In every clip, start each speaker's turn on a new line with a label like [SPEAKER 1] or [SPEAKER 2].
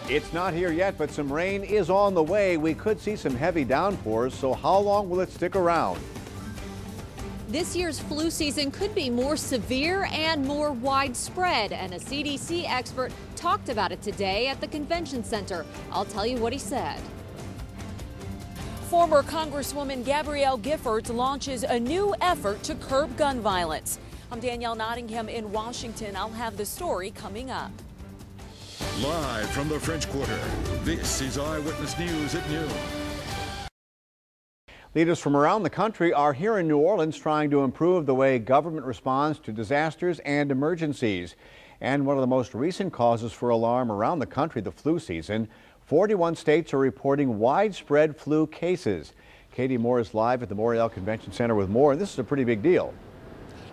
[SPEAKER 1] It's not here yet, but some rain is on the way. We could see some heavy downpours, so how long will it stick around?
[SPEAKER 2] This year's flu season could be more severe and more widespread, and a CDC expert talked about it today at the convention center. I'll tell you what he said.
[SPEAKER 3] Former Congresswoman Gabrielle Giffords launches a new effort to curb gun violence. I'm Danielle Nottingham in Washington. I'll have the story coming up.
[SPEAKER 4] Live from the French Quarter, this is Eyewitness News at noon.
[SPEAKER 1] Leaders from around the country are here in New Orleans trying to improve the way government responds to disasters and emergencies. And one of the most recent causes for alarm around the country, the flu season, 41 states are reporting widespread flu cases. Katie Moore is live at the WWL Convention Center with more, and this is a pretty big deal.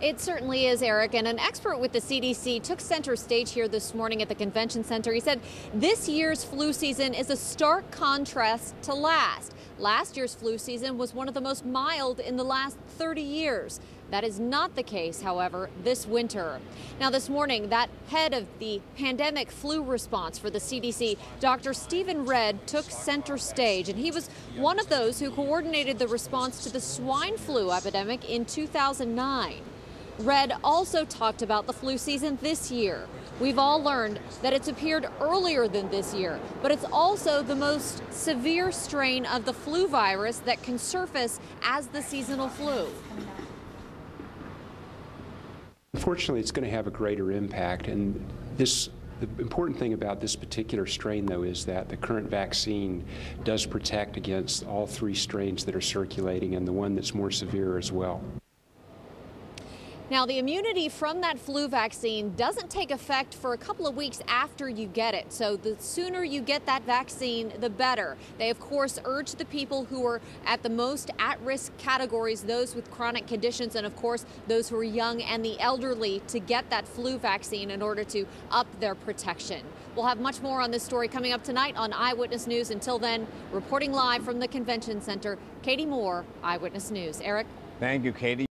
[SPEAKER 2] It certainly is, Eric, and an expert with the CDC took center stage here this morning at the convention center. He said this year's flu season is a stark contrast to last. Last year's flu season was one of the most mild in the last 30 years. That is not the case, however, this winter. Now, this morning, that head of the pandemic flu response for the CDC, Dr. Stephen Redd, took center stage, and he was one of those who coordinated the response to the swine flu epidemic in 2009. Redd also talked about the flu season this year. We've all learned that it's appeared earlier than this year, but it's also the most severe strain of the flu virus that can surface as the seasonal flu.
[SPEAKER 5] Unfortunately, it's going to have a greater impact, and the important thing about this particular strain, though, is that the current vaccine does protect against all three strains that are circulating and the one that's more severe as well.
[SPEAKER 2] Now, the immunity from that flu vaccine doesn't take effect for a couple of weeks after you get it. So the sooner you get that vaccine, the better. They, of course, urge the people who are at the most at-risk categories, those with chronic conditions, and, of course, those who are young and the elderly, to get that flu vaccine in order to up their protection. We'll have much more on this story coming up tonight on Eyewitness News. Until then, reporting live from the Convention Center, Katie Moore, Eyewitness News. Eric?
[SPEAKER 1] Thank you, Katie.